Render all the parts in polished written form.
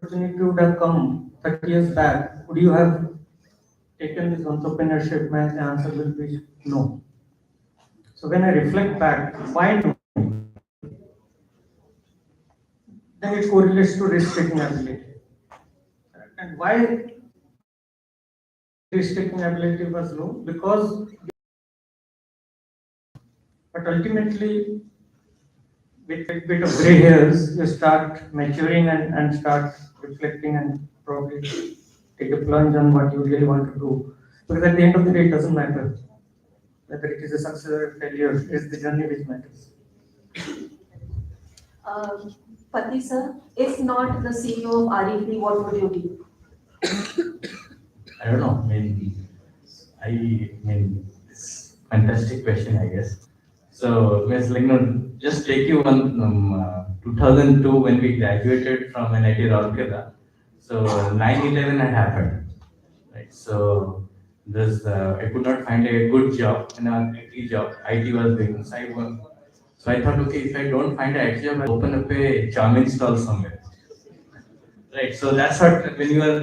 opportunity would have come 30 years back, would you have taken this entrepreneurship? My answer will be no. So when I reflect back, why no? Then it correlates to risk-taking ability. And why risk-taking ability was low? Because, but ultimately, with a bit of gray hairs, you start maturing and start reflecting and probably take a plunge on what you really want to do. Because at the end of the day, it doesn't matter whether it is a success or a failure, it's the journey which matters. Pati sir, if not the CEO of REP, what would you be? I don't know. It's fantastic question, I guess. So, let's just take you on 2002 when we graduated from NIT Rourkela. So, 9/11 had happened, right? So, I could not find a good job, an IT job. IT was doing. So I thought, okay, if I don't find an IT job, I'll open up a charming stall somewhere. Right. So that's what when you are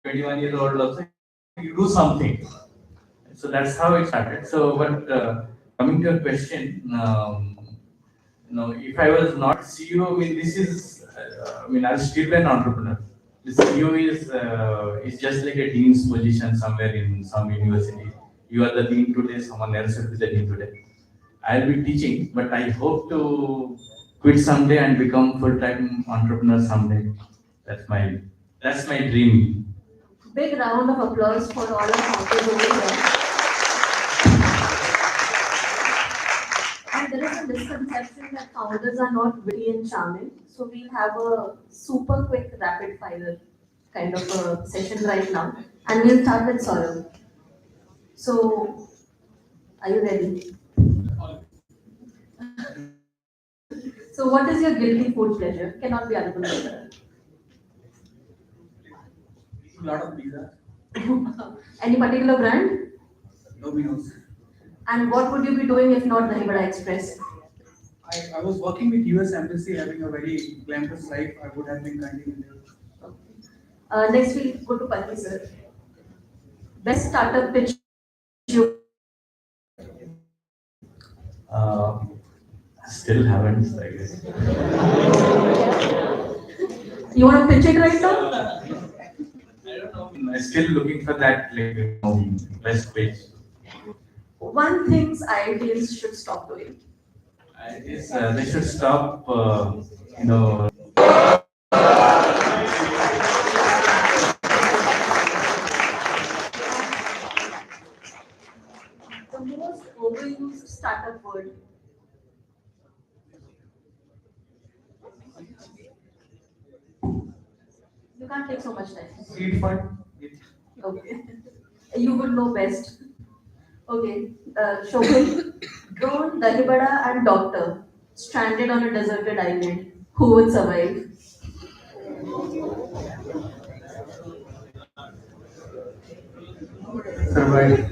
21 years old, also you do something. So that's how it started. So, but coming to your question, if I was not CEO, this is, I'll still be an entrepreneur. The CEO is just like a dean's position somewhere in some university. You are the dean today, someone else will be the dean today. I'll be teaching, but I hope to quit someday and become full-time entrepreneur someday. That's my dream. Big round of applause for all our founders over here. And there is a misconception that founders are not witty and charming. So we'll have a super quick rapid fire kind of a session right now. And we'll start with Sourabh. So, are you ready? So what is your guilty food pleasure? Cannot be alcohol. A lot of pizza. Any particular brand? Domino's. And what would you be doing if not Dahibara Express? I was working with US Embassy, having a very glamorous life. I would have been continuing there. Next we'll go to Pati sir. Best startup pitch you Still haven't, I guess. You want to pitch it right now? I don't know. I'm still looking for that best pitch. One things ideals should stop doing. I guess they should stop, you know. The most overused startup word. You can't take so much time. Seed fund. Okay. You would know best. Okay. Shobhan, drone, Dahibara, and doctor stranded on a deserted island. Who would survive? Survive.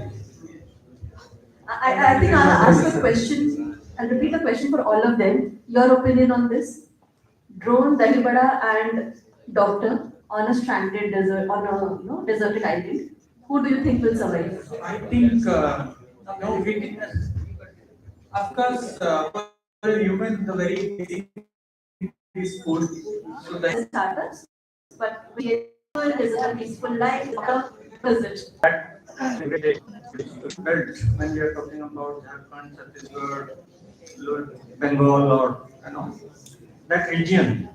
I think I'll ask a question. I'll repeat the question for all of them. Your opinion on this? Drone, Dahibara, and doctor on a stranded desert on a deserted island. Who do you think will survive? I think, we of course, for a human, the very basic is food. So that Startups, but we is it a peaceful life? What is it? Belt when we are talking about Jharkhand, Chhattisgarh, Bengal, or that region.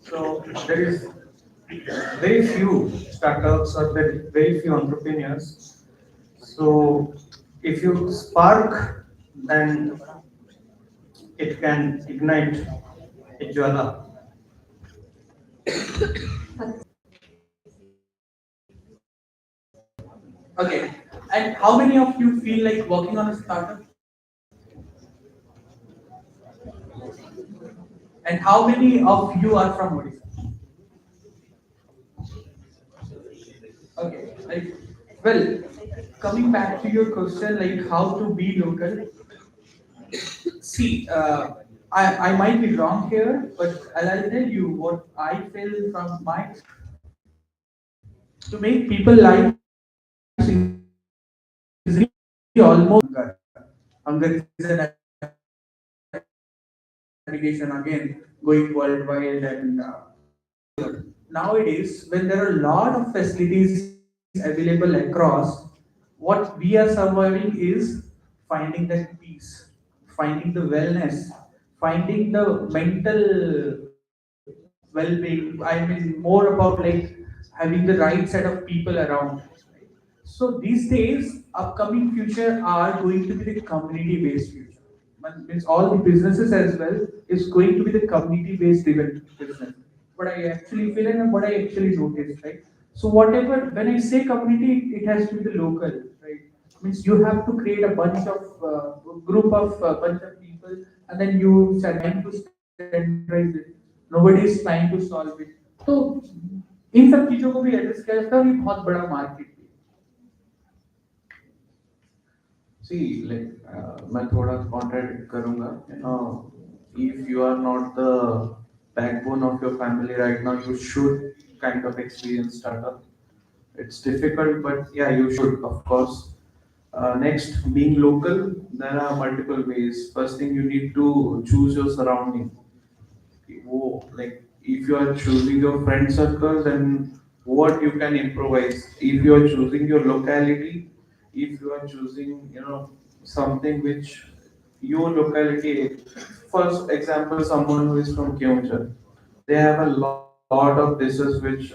So there is very few startups or very few entrepreneurs. So if you spark, then it can ignite a jwala. okay. And how many of you feel like working on a startup? And how many of you are from Odisha? Okay, well, coming back to your question, like how to be local. See, I might be wrong here, but I'll tell you what I feel from my to make people lives easy almost hunger is an application again going worldwide and nowadays when there are a lot of facilities available across, what we are surviving is finding that peace, finding the wellness, finding the mental well-being. I mean more about like having the right set of people around. So these days, upcoming future are going to be the community-based future. Means all the businesses as well is going to be the community-based driven business. What I actually feel and what I actually notice, right? So whatever when I say community, it has to be the local, right? Means you have to create a bunch of group of bunch of people, and then you are trying to standardize it. Nobody is trying to solve it. तो इन सब चीजों को भी address किया जाता है और ये बहुत बड़ा मार्केट है. See, like, मैं थोड़ा contradict करूँगा. If you are not the backbone of your family right now, you should kind of experience startup. It's difficult, but yeah, you should, of course. Next, being local, there are multiple ways. First thing, you need to choose your surrounding. Like, if you are choosing your friend circle, then what you can improvise. If you are choosing your locality, if you are choosing, something which your locality. For example, someone who is from Kyonchar, they have a lot of dishes which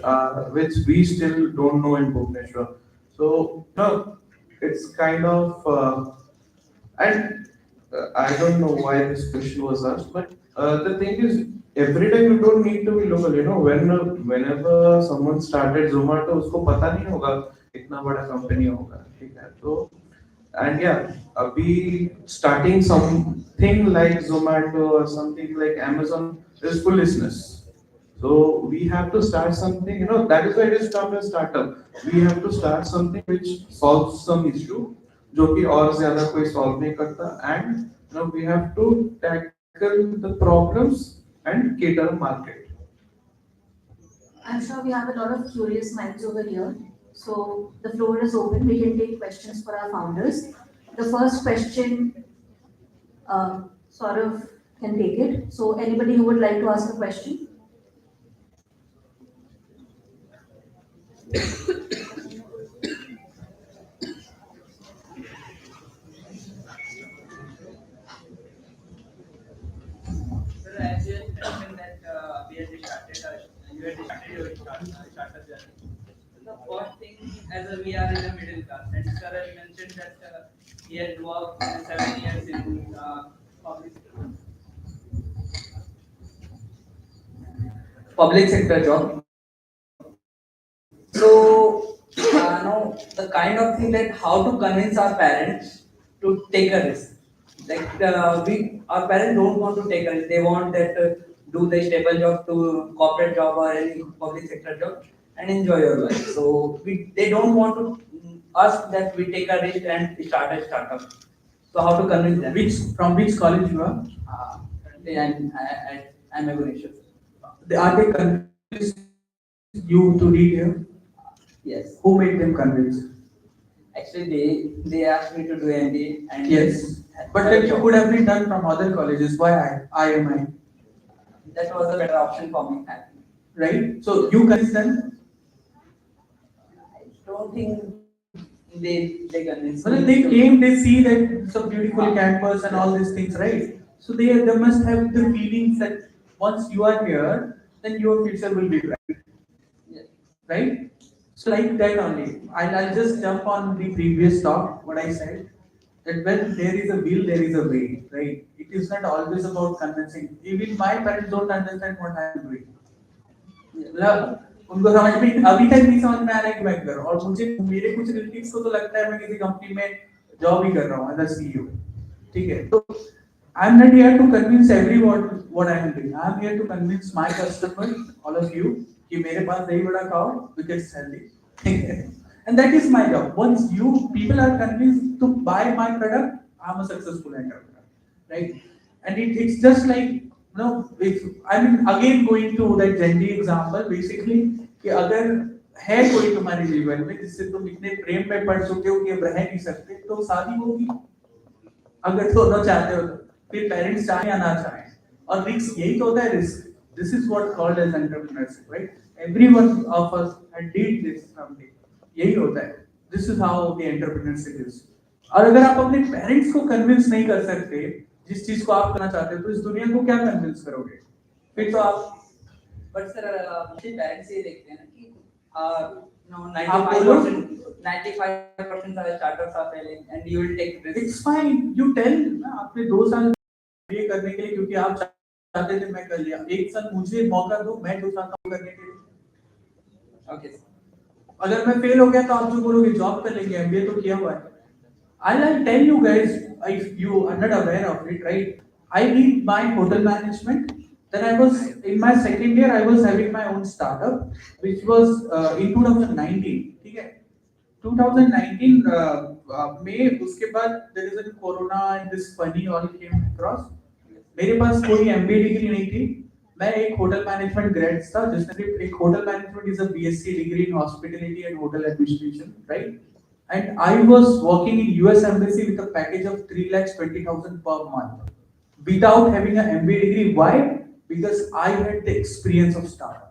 we still don't know in Bhubaneswar. So no, it's kind of and I don't know why this question was asked, but the thing is, every time you don't need to be local. Whenever someone started Zomato, उसको पता नहीं होगा इतना बड़ा company होगा, ठीक है? तो and yeah, we starting something like Zomato or something like Amazon is foolishness. So we have to start something, that is why it is termed as startup. We have to start something which solves some issue, जो कि और ज़्यादा कोई solve नहीं करता, and we have to tackle the problems and cater the market. I'm sure we have a lot of curious minds over here. So the floor is open. We can take questions for our founders. The first question, Sourabh can take it. So anybody who would like to ask a question? Sir, as you had mentioned that we had started, you had started your startup journey. The first thing, as we are in the middle class, and sir has mentioned that he had worked 7 years in public sector job. So now the kind of thing that how to convince our parents to take a risk. Like our parents don't want to take a risk. They want that do the stable job to corporate job or any public sector job and enjoy your life. So they don't want to us that we take a risk and start a startup. So how to convince them? Which college you are? Currently I'm a Bhubaneswar. Are they convinced you to read here? Yes. Who made them convince? Actually, they asked me to do MBA and yes, but that you could have been done from other colleges. Why IMI? That was a better option for me. Right. So you convinced them. I don't think they convinced. Well, they came. They see that some beautiful campus and all these things, right? So they must have the feelings that once you are here, then your future will be bright. Yes. Right? So like that only. I'll just jump on the previous talk, what I said. That when there is a will, there is a way, right? It is not always about convincing. Even my parents don't understand what I am doing. मतलब उनको समझ में अभी तक नहीं समझ में आ रहा है कि मैं कर रहा हूँ और मुझे मेरे कुछ रिलेटिव्स को तो लगता है मैं किसी कंपनी में जॉब ही कर रहा हूँ एज अ सीईओ. ठीक है, तो I am not here to convince everyone what I am doing. I am here to convince my customers, all of you, कि मेरे पास दही बड़ा खाओ, which is healthy. And that is my job. Once you people are convinced to buy my product, I am a successful entrepreneur, right? And it's just like, you know, if I mean again going to that Gen Z example, basically कि अगर है कोई तुम्हारे जीवन में जिससे तुम इतने प्रेम में पड़ चुके हो कि अब रह नहीं सकते, तो शादी होगी। अगर दोनों चाहते हो तो फिर पेरेंट्स चाहे या ना चाहे, और रिस्क यही तो होता है, risk. This is what called as entrepreneurship, right? Everyone of us had did this someday, यही होता है। This is how the entrepreneurship is. और अगर आप अपने पेरेंट्स को कन्विंस नहीं कर सकते जिस चीज को आप करना चाहते हो, तो इस दुनिया को क्या कन्विंस करोगे? फिर तो आप, बट सर मुझे पेरेंट्स ये देखते हैं ना कि no, आप बोलो। 95% सारे startups are failing and you will take risk. It's fine, you tell ना, आपने 2 साल ये करने के लिए क्योंकि आप चाहते थे, मैं कर लिया। 1 साल मुझे मौका दो, मैं जो चाहता हूँ करने के लिए। Okay sir. अगर मैं फेल हो गया तो आप जो बोलोगे जॉब कर लेंगे, एमबीए तो किया हुआ है। I'll tell you guys, if you are not aware of it, right? I did my hotel management. Then I was in my second year, I was having my own startup, which was in 2019. ठीक है? 2019 में उसके बाद there is a corona and this funny all came across. मेरे पास कोई MBA degree नहीं थी। मैं एक होटल मैनेजमेंट ग्रेड्स था, जिसने एक hotel management is a BSc degree in hospitality and hotel administration, right? And I was working in US embassy with a package of 3,20,000 per month without having an MBA degree. Why? Because I had the experience of startup.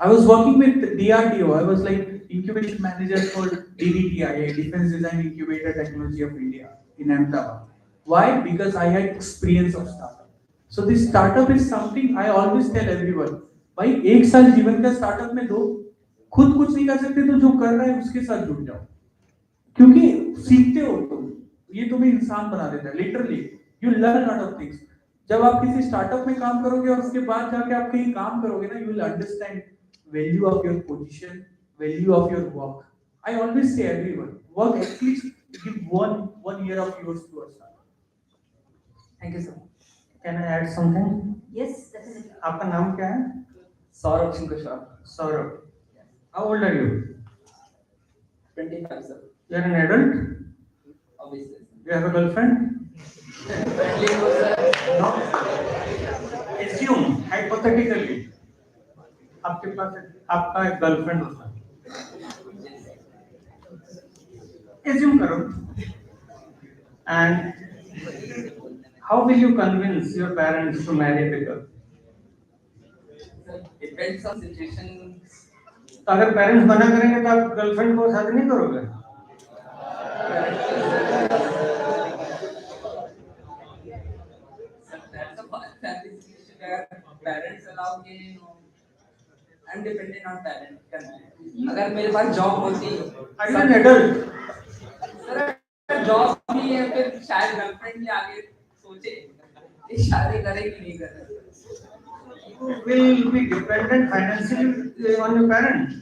I was working with DRDO. I was like incubation manager for DDTI, Defense Design Incubator Technology of India in Ahmedabad. Why? Because I had experience of startup. So this startup is something I always tell everyone. भाई 1 साल जीवन का startup में दो, खुद कुछ नहीं कर सकते तो जो कर रहा है उसके साथ जुड़ जाओ, क्योंकि सीखते हो तुम, ये तुम्हें इंसान बना देता है। Literally you learn lot of things. जब आप किसी स्टार्टअप में काम करोगे और उसके बाद जाके आप कहीं काम करोगे ना, you will understand value of your position, value of your work. I always say everyone, work at least give one year of yours to a startup. Thank you sir. Can I add something? Yes, definitely. आपका नाम क्या है? Saurabh Singh sir. Sourabh. How old are you? 25 sir। You are an adult? Obviously। You have a girlfriend? Friendly हो sir. No. Assume hypothetically आपके पास आपका एक girlfriend होता है, assume करो, and how will you convince your parents to marry the girl? Depends on situation। तो अगर parents मना करेंगे तो आप गर्लफ्रेंड को शादी नहीं करोगे? That's a family situation where parents allow के I'm dependent on parents। अगर मेरे पास जॉब होती, Are you an adult? Sir job भी है फिर शायद गर्लफ्रेंड के आगे सोचे ये शादी करे कि नहीं करे। You will be dependent financially on your parents.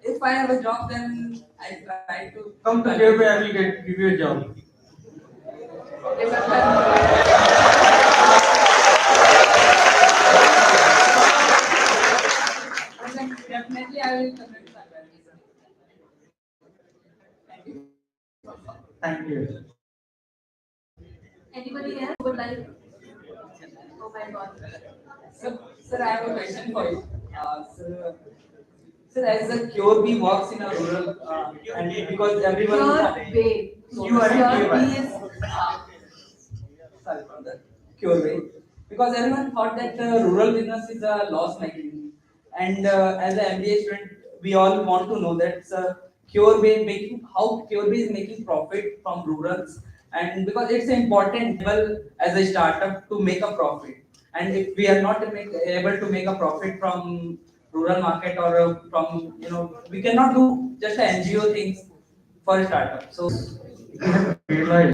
If I have a job, then I try to Come to CureBay, I will give you a job. Okay, sir, definitely I will convince my parents. Thank you. Thank you. Anybody else would like? Oh my God. Sir, I have a question for you. Sir, as a CureBay works in a rural, and because everyone CureBay. You are in CureBay is sorry for that, CureBay, because everyone thought that rural business is a loss making, and as an MBA student, we all want to know that how CureBay is making profit from rurals, and because it's important level as a startup to make a profit, and if we are not able to make a profit from rural market or from we cannot do just NGO things for a startup. So You have realized